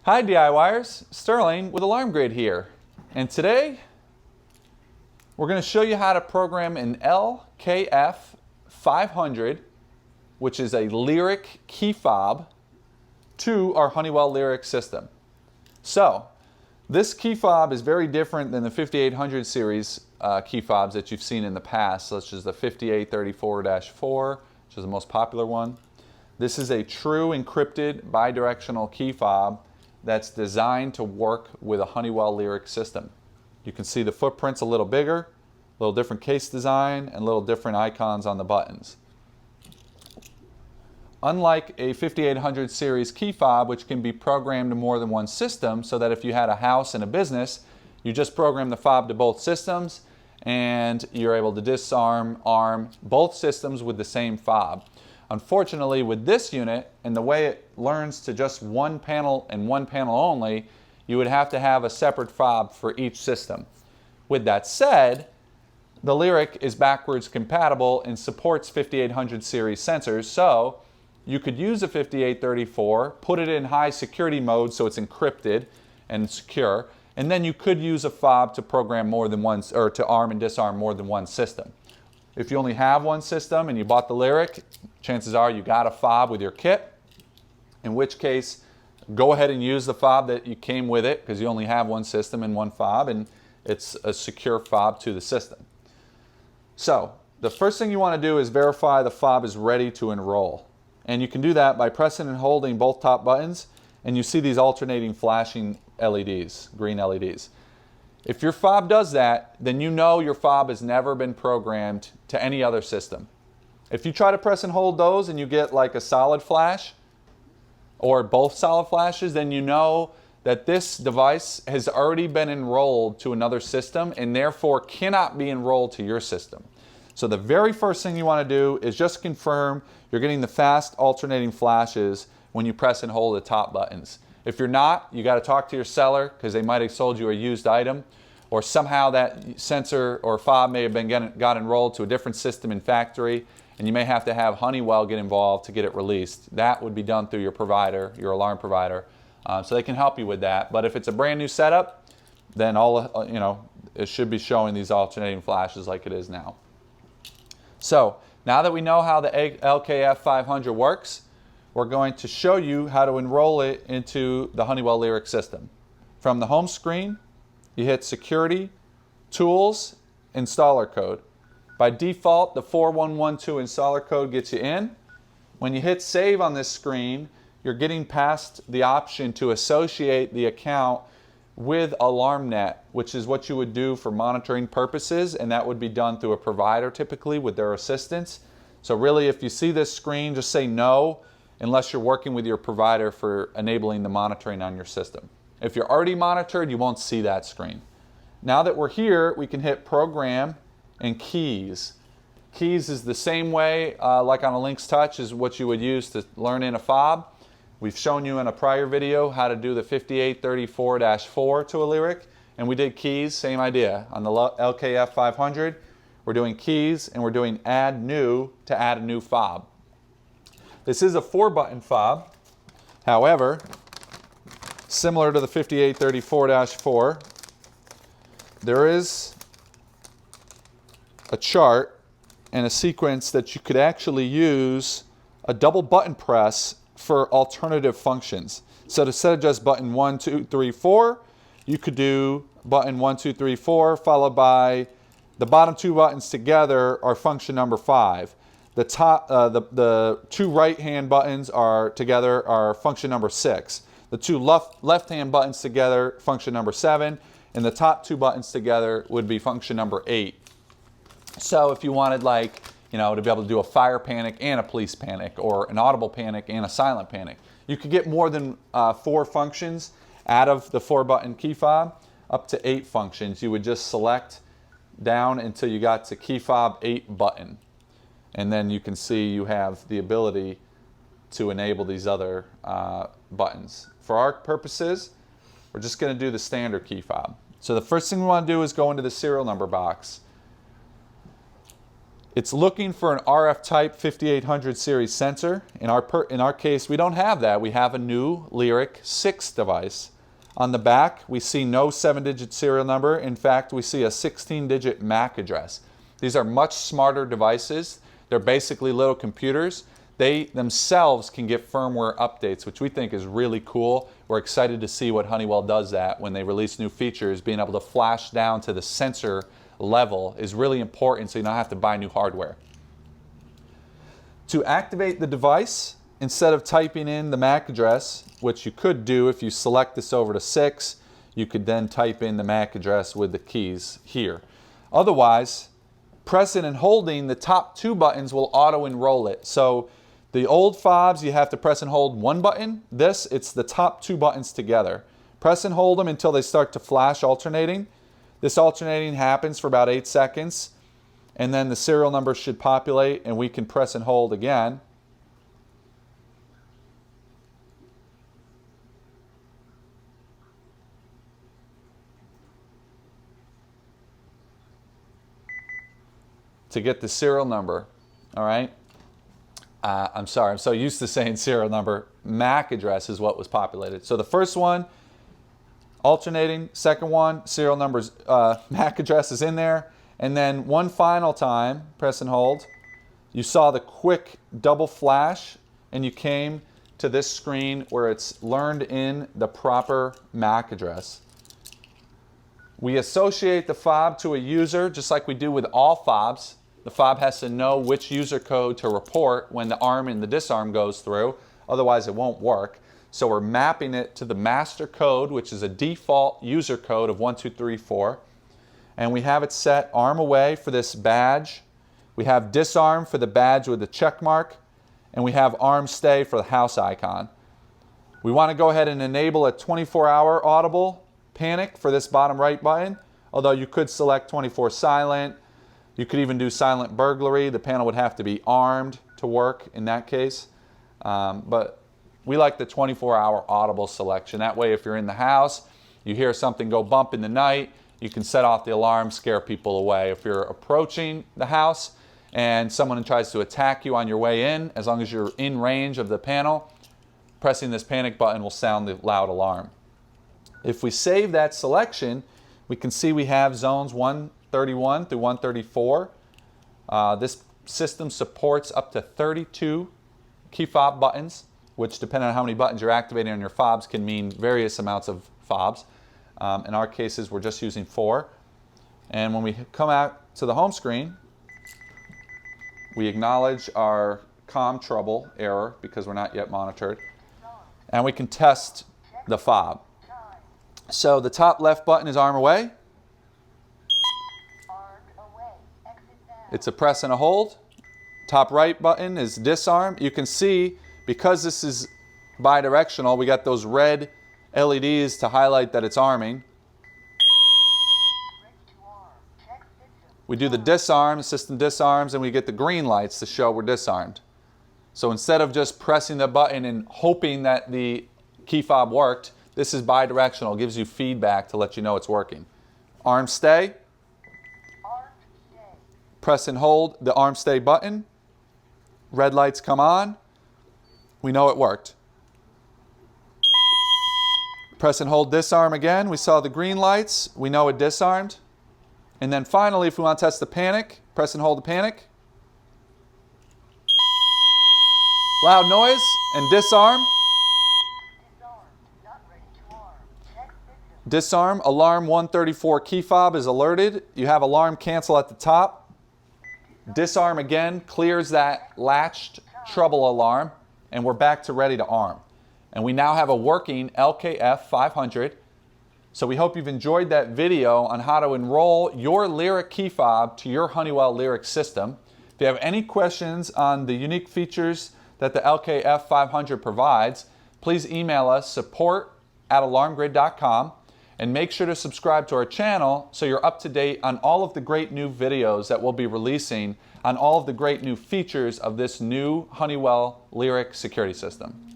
Hi DIYers, Sterling with Alarm Grid here. And today we're going to show you how to program an LKF 500, which is a Lyric key fob, to our Honeywell Lyric system. So this key fob is very different than the 5800 series key fobs that you've seen in the past, such as the 5834-4, which is the most popular one. This is a true encrypted bidirectional key fob that's designed to work with a Honeywell Lyric system. You can see the footprint's a little bigger, a little different case design, and a little different icons on the buttons. Unlike a 5800 series key fob, which can be programmed to more than one system, so that if you had a house and a business, you just program the fob to both systems and you're able to disarm, arm both systems with the same fob. Unfortunately, with this unit, and the way it learns to just one panel and one panel only, you would have to have a separate fob for each system. With that said, the Lyric is backwards compatible and supports 5800 series sensors, so you could use a 5834, put it in high security mode so it's encrypted and secure, and then you could use a fob to program more than one, or to arm and disarm more than one system. If you only have one system and you bought the Lyric, chances are you got a fob with your kit, in which case go ahead and use the fob that you came with it, because you only have one system and one fob, and it's a secure fob to the system. So the first thing you want to do is verify the fob is ready to enroll. And you can do that by pressing and holding both top buttons, and you see these alternating flashing LEDs, green LEDs. If your fob does that, then you know your fob has never been programmed to any other system. If you try to press and hold those and you get like a solid flash, or both solid flashes, then you know that this device has already been enrolled to another system and therefore cannot be enrolled to your system. So the very first thing you want to do is just confirm you're getting the fast alternating flashes when you press and hold the top buttons. If you're not, you got to talk to your seller, because they might have sold you a used item, or somehow that sensor or fob may have got enrolled to a different system in factory, and you may have to have Honeywell get involved to get it released. That would be done through your provider, your alarm provider, so they can help you with that. But if it's a brand new setup, then it should be showing these alternating flashes like it is now. So now that we know how the LKF 500 works, we're going to show you how to enroll it into the Honeywell Lyric system. From the home screen, you hit Security, Tools, Installer Code. By default, the 4112 installer code gets you in. When you hit Save on this screen, you're getting past the option to associate the account with AlarmNet, which is what you would do for monitoring purposes, and that would be done through a provider typically with their assistance. So really, if you see this screen, just say no, unless you're working with your provider for enabling the monitoring on your system. If you're already monitored, you won't see that screen. Now that we're here, we can hit Program and Keys. Keys is the same way, like on a Lynx Touch, is what you would use to learn in a fob. We've shown you in a prior video how to do the 5834-4 to a Lyric, and we did keys, same idea. On the LKF 500, we're doing keys, and we're doing Add New to add a new fob. This is a 4-button fob. However, similar to the 5834-4, there is a chart and a sequence that you could actually use a double button press for alternative functions. So instead of just button 1, 2, 3, 4, you could do button 1, 2, 3, 4, followed by the bottom two buttons together are function number 5. The top, the two right-hand buttons together are function number 6. The two left-hand buttons together, function number 7, and the top two buttons together would be function number 8. So if you wanted, like, to be able to do a fire panic and a police panic, or an audible panic and a silent panic, you could get more than 4 functions out of the 4-button key fob, up to 8 functions. You would just select down until you got to key fob 8 button. And then you can see you have the ability to enable these other buttons. For our purposes, we're just going to do the standard key fob. So the first thing we want to do is go into the serial number box. It's looking for an RF type 5800 series sensor. In our case, we don't have that. We have a new Lyric 6 device. On the back, we see no 7-digit serial number. In fact, we see a 16-digit MAC address. These are much smarter devices. They're basically little computers. They themselves can get firmware updates, which we think is really cool. We're excited to see what Honeywell does that when they release new features. Being able to flash down to the sensor level is really important, so you don't have to buy new hardware. To activate the device, instead of typing in the MAC address, which you could do if you select this over to 6, you could then type in the MAC address with the keys here. Otherwise, pressing and holding the top 2 buttons will auto-enroll it. So the old fobs, you have to press and hold one button. This, it's the top 2 buttons together. Press and hold them until they start to flash alternating. This alternating happens for about 8 seconds, and then the serial number should populate, and we can press and hold again. To get the serial number, all right? I'm sorry, I'm so used to saying serial number. MAC address is what was populated. So the first one, alternating. Second one, serial numbers, MAC address is in there. And then one final time, press and hold. You saw the quick double flash, and you came to this screen where it's learned in the proper MAC address. We associate the fob to a user just like we do with all fobs. The fob has to know which user code to report when the arm and the disarm goes through, otherwise it won't work. So we're mapping it to the master code, which is a default user code of 1234. And we have it set arm away for this badge. We have disarm for the badge with the check mark. And we have arm stay for the house icon. We want to go ahead and enable a 24-hour audible panic for this bottom right button, although you could select 24 silent. You could even do silent burglary. The panel would have to be armed to work in that case. But we like the 24-hour audible selection. That way, if you're in the house, you hear something go bump in the night, you can set off the alarm, scare people away. If you're approaching the house and someone tries to attack you on your way in, as long as you're in range of the panel, pressing this panic button will sound the loud alarm. If we save that selection, we can see we have zones 131 through 134. This system supports up to 32 key fob buttons, which depending on how many buttons you're activating on your fobs can mean various amounts of fobs. In our cases, we're just using 4. And when we come out to the home screen, we acknowledge our COM trouble error because we're not yet monitored. And we can test the fob. So the top left button is arm away. It's a press and a hold. Top right button is disarm. You can see, because this is bi-directional, we got those red LEDs to highlight that it's arming. We do the disarm, the system disarms, and we get the green lights to show we're disarmed. So instead of just pressing the button and hoping that the key fob worked, this is bi-directional. It gives you feedback to let you know it's working. Arm stay. Press and hold the arm stay button. Red lights come on. We know it worked. Press and hold disarm again. We saw the green lights. We know it disarmed. And then finally, if we want to test the panic, press and hold the panic. Loud noise and disarm. Disarm, alarm 134 key fob is alerted. You have alarm cancel at the top. Disarm again, clears that latched trouble alarm, and we're back to ready to arm. And we now have a working LKF 500. So we hope you've enjoyed that video on how to enroll your Lyric key fob to your Honeywell Lyric system. If you have any questions on the unique features that the LKF 500 provides, please email us support@alarmgrid.com. And make sure to subscribe to our channel so you're up to date on all of the great new videos that we'll be releasing on all of the great new features of this new Honeywell Lyric security system.